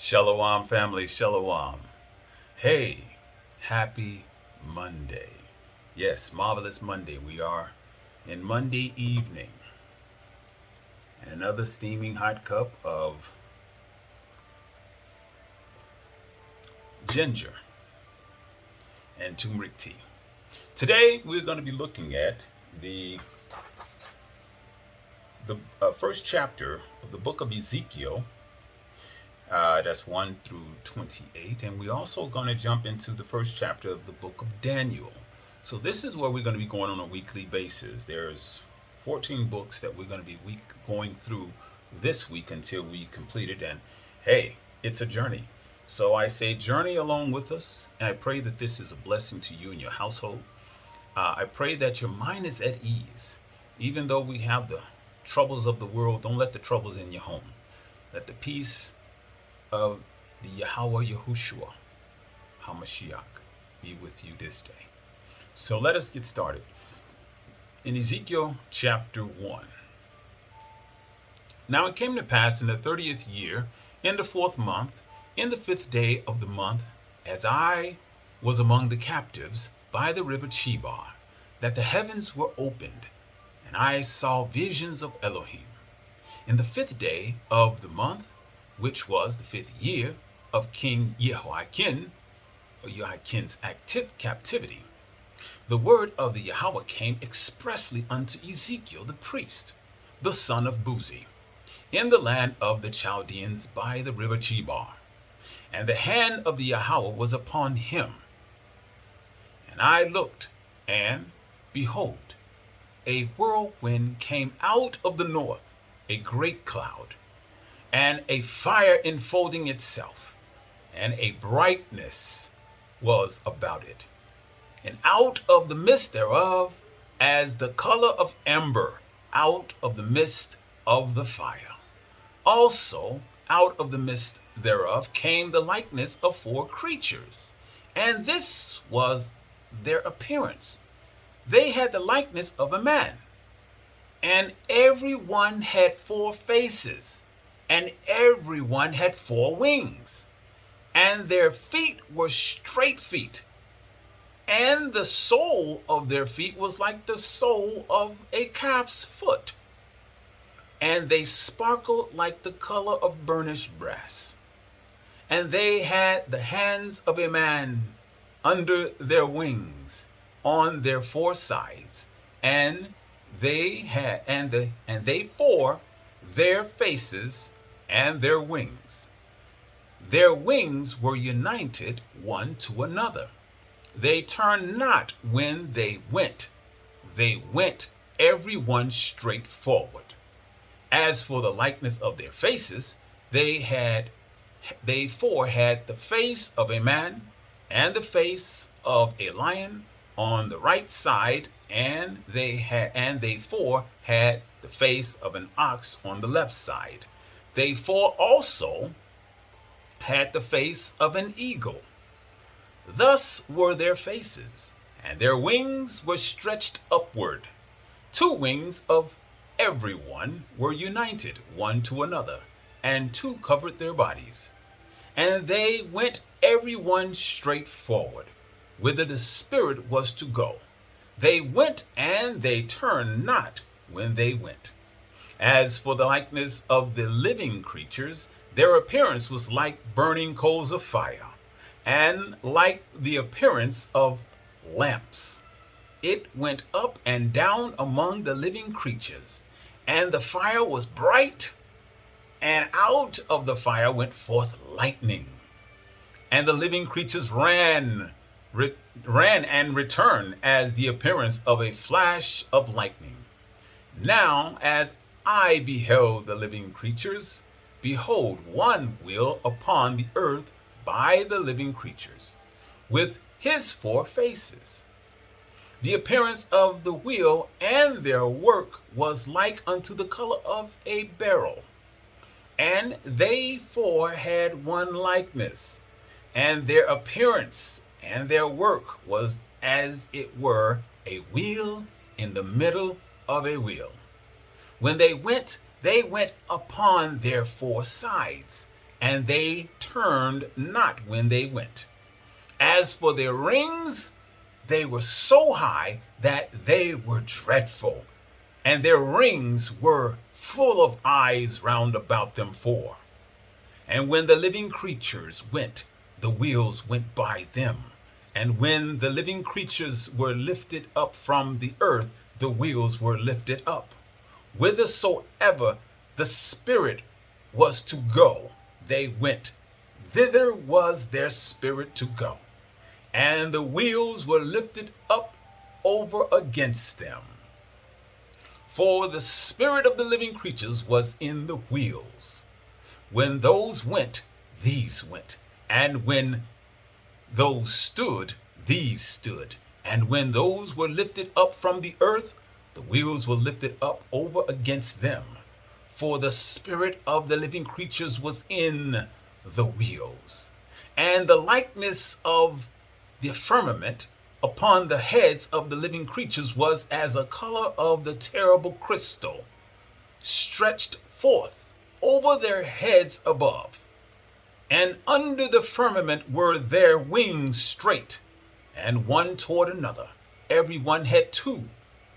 Shalom, family, shalom. Hey, happy Monday. Yes, marvelous Monday. We are in Monday evening. And another steaming hot cup of ginger and turmeric tea. Today, we're going to be looking at the first chapter of the book of Ezekiel. That's 1 through 28. And we're also going to jump into the first chapter of the book of Daniel. So this is where we're going to be going on a weekly basis. There's 14 books that we're going to be going through this week until we complete it. And hey, it's a journey. So I say journey along with us. And I pray that this is a blessing to you and your household. I pray that your mind is at ease. Even though we have the troubles of the world, don't let the troubles in your home. Let the peace of the Yahweh Yahushua HaMashiach be with you this day. So let us get started. In Ezekiel chapter 1. Now it came to pass in the 30th year, in the 4th month, in the 5th day of the month, as I was among the captives by the river Chebar, that the heavens were opened, and I saw visions of Elohim. In the 5th day of the month, which was the 5th year of King Jehoiakim, or Jehoiakim's captivity, the word of the Yahweh came expressly unto Ezekiel the priest, the son of Buzi, in the land of the Chaldeans by the river Chebar. And the hand of the Yahweh was upon him. And I looked, and behold, a whirlwind came out of the north, a great cloud, and a fire enfolding itself, and a brightness was about it. And out of the midst thereof, as the color of amber, out of the midst of the fire. Also, out of the midst thereof came the likeness of 4 creatures, and this was their appearance. They had the likeness of a man, and every one had 4 faces, and every one had 4 wings, and their feet were straight feet, and the sole of their feet was like the sole of a calf's foot, and they sparkled like the color of burnished brass. And they had the hands of a man under their wings on their 4 sides, and they 4 their faces and their wings. Their wings were united one to another. They turned not when they went. They went every one straight forward. As for the likeness of their faces, they 4 had the face of a man and the face of a lion on the right side, and they 4 had the face of an ox on the left side. They 4 also had the face of an eagle. Thus were their faces, and their wings were stretched upward. 2 wings of every one were united one to another, and 2 covered their bodies. And they went every one straight forward, whither the Spirit was to go. They went, and they turned not when they went. As for the likeness of the living creatures, their appearance was like burning coals of fire, and like the appearance of lamps. It went up and down among the living creatures, and the fire was bright, and out of the fire went forth lightning. And the living creatures ran and returned as the appearance of a flash of lightning. Now, as I beheld the living creatures, behold, one wheel upon the earth by the living creatures, with his 4 faces. The appearance of the wheel and their work was like unto the color of a beryl. And they 4 had one likeness, and their appearance and their work was as it were a wheel in the middle of a wheel. When they went upon their 4 sides, and they turned not when they went. As for their rings, they were so high that they were dreadful, and their rings were full of eyes round about them four. And when the living creatures went, the wheels went by them. And when the living creatures were lifted up from the earth, the wheels were lifted up. Whithersoever the Spirit was to go, they went. Thither was their spirit to go. And the wheels were lifted up over against them. For the spirit of the living creatures was in the wheels. When those went, these went. And when those stood, these stood. And when those were lifted up from the earth, the wheels were lifted up over against them. For the spirit of the living creatures was in the wheels. And the likeness of the firmament upon the heads of the living creatures was as a color of the terrible crystal, stretched forth over their heads above. And under the firmament were their wings straight, and one toward another. Every one had two,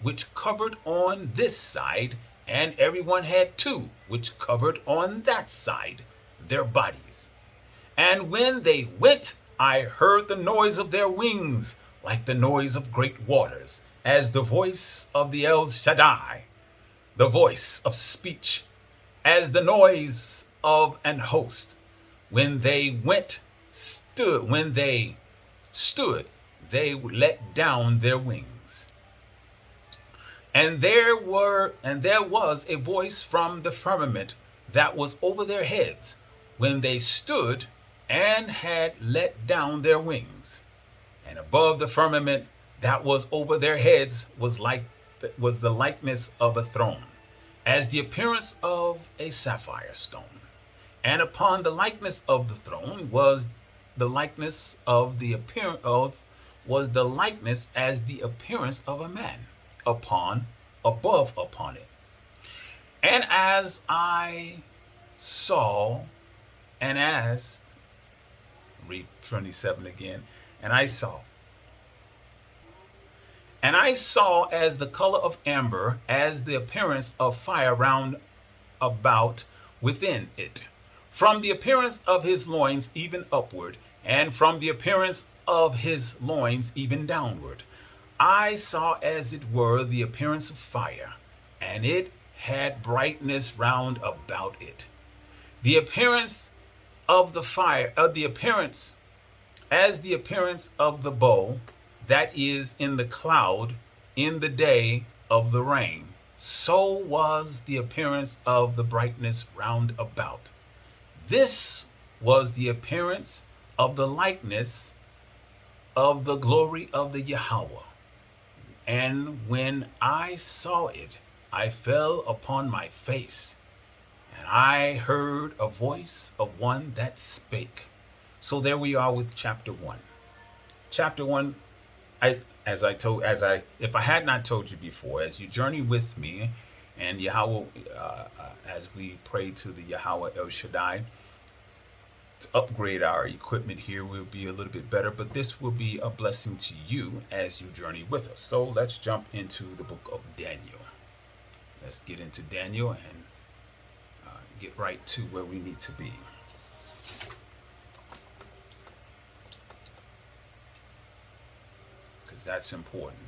which covered on this side, and every one had two, which covered on that side, their bodies. And when they went, I heard the noise of their wings, like the noise of great waters, as the voice of the El Shaddai, the voice of speech, as the noise of an host. When they stood, they let down their wings. And there was a voice from the firmament that was over their heads, when they stood and had let down their wings. And above the firmament that was over their heads was the likeness of a throne, as the appearance of a sapphire stone. And upon the likeness of the throne was the likeness of the appearance of was the likeness as the appearance of a man above upon it. And as I saw, and as read 27 again, and I saw as the color of amber, as the appearance of fire round about within it, from the appearance of his loins even upward, and from the appearance of his loins even downward. I saw as it were the appearance of fire, and it had brightness round about it. The appearance of the fire, as the appearance of the bow that is in the cloud in the day of the rain, so was the appearance of the brightness round about. This was the appearance of the likeness of the glory of the Yahweh. And when I saw it, I fell upon my face, and I heard a voice of one that spake. So there we are with chapter 1. Chapter 1, if I had not told you before, as you journey with me and Yahweh, as we pray to the Yahweh El Shaddai to upgrade our equipment here, will be a little bit better, but this will be a blessing to you as you journey with us. So let's jump into the book of Daniel. Let's get into Daniel and get right to where we need to be. Because that's important.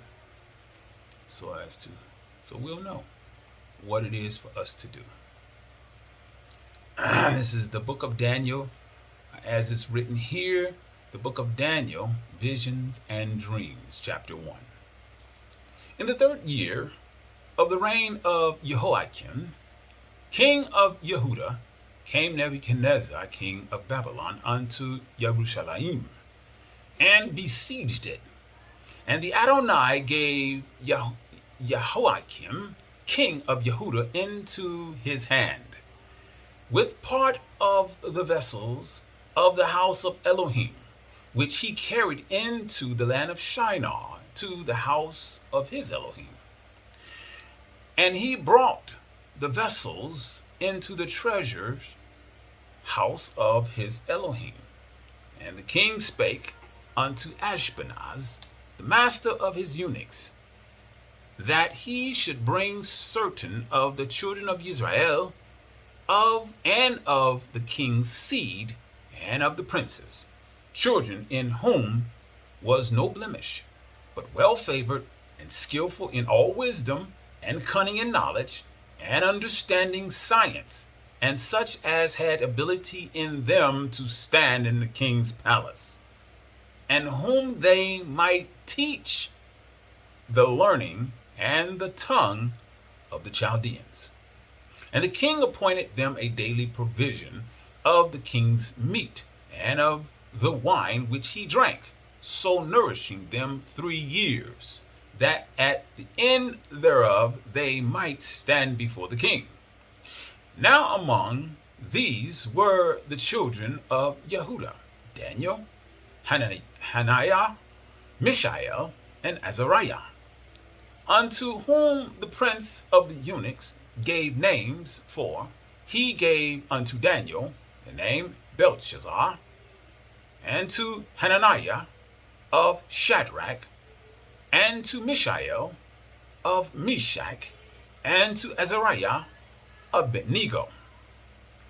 So we'll know what it is for us to do. This is the book of Daniel, as it's written here, the book of Daniel, Visions and Dreams, chapter 1. In the 3rd year of the reign of Jehoiakim, king of Yehuda, came Nebuchadnezzar, king of Babylon, unto Jerusalem, and besieged it. And the Adonai gave Jehoiakim, king of Yehuda, into his hand, with part of the vessels of the house of Elohim, which he carried into the land of Shinar, to the house of his Elohim. And he brought the vessels into the treasure house of his Elohim. And the king spake unto Ashpenaz, the master of his eunuchs, that he should bring certain of the children of Israel, of the king's seed, and of the princes, children in whom was no blemish, but well favored and skillful in all wisdom, and cunning in knowledge, and understanding science, and such as had ability in them to stand in the king's palace, and whom they might teach the learning and the tongue of the Chaldeans. And the king appointed them a daily provision of the king's meat and of the wine which he drank, so nourishing them 3 years, that at the end thereof they might stand before the king. Now among these were the children of Yehuda, Daniel, Hananiah, Mishael, and Azariah, unto whom the prince of the eunuchs gave names, for he gave unto Daniel the name Belshazzar, and to Hananiah of Shadrach, and to Mishael of Meshach, and to Azariah of Abednego.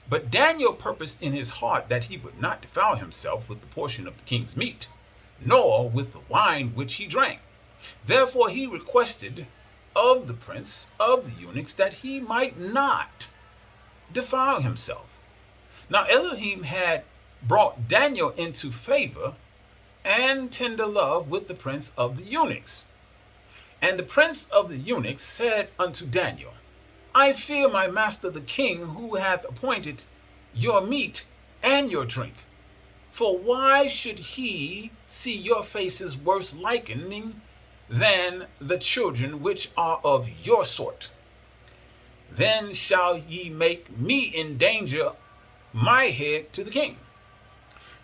But Daniel purposed in his heart that he would not defile himself with the portion of the king's meat, nor with the wine which he drank. Therefore he requested of the prince of the eunuchs that he might not defile himself. Now Elohim had brought Daniel into favor and tender love with the prince of the eunuchs. And the prince of the eunuchs said unto Daniel, I fear my master the king, who hath appointed your meat and your drink. For why should he see your faces worse likening than the children which are of your sort? Then shall ye make me endanger my head to the king.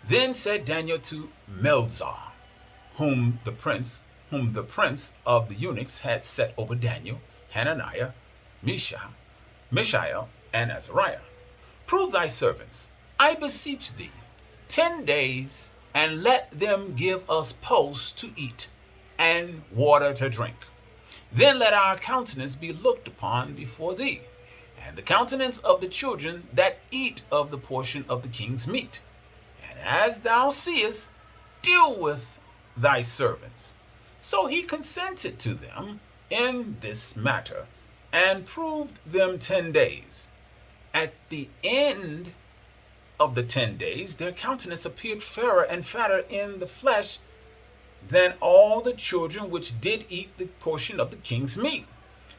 Then said Daniel to Melzar, whom the prince of the eunuchs had set over Daniel, Hananiah, Mishael, and Azariah, prove thy servants, I beseech thee, 10 days, and let them give us pulse to eat, and water to drink. Then let our countenance be looked upon before thee, and the countenance of the children that eat of the portion of the king's meat. And as thou seest, deal with thy servants. So he consented to them in this matter, and proved them 10 days. At the end of the 10 days, their countenance appeared fairer and fatter in the flesh than all the children which did eat the portion of the king's meat.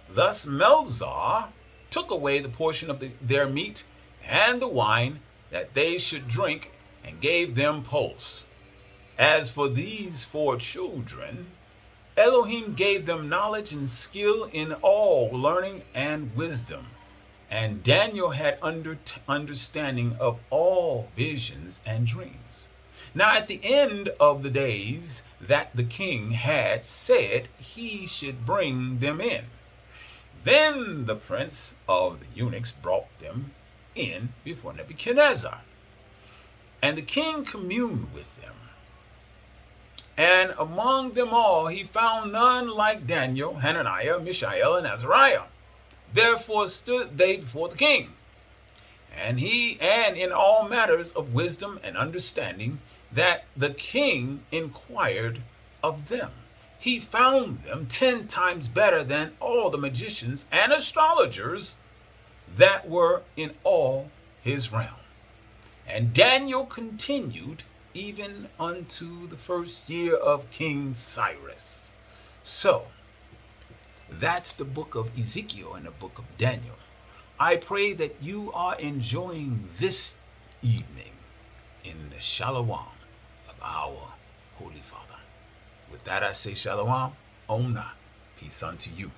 Thus Melzar took away the portion of their meat and the wine that they should drink, and gave them pulse. As for these 4 children, Elohim gave them knowledge and skill in all learning and wisdom. And Daniel had understanding of all visions and dreams. Now at the end of the days that the king had said he should bring them in, then the prince of the eunuchs brought them in before Nebuchadnezzar. And the king communed with them. And among them all he found none like Daniel, Hananiah, Mishael, and Azariah. Therefore stood they before the king. And in all matters of wisdom and understanding that the king inquired of them, he found them 10 times better than all the magicians and astrologers that were in all his realm. And Daniel continued even unto the 1st year of King Cyrus. So, that's the book of Ezekiel and the book of Daniel. I pray that you are enjoying this evening in the Shalom of our Holy Father. With that I say Shalom, Omna, peace unto you.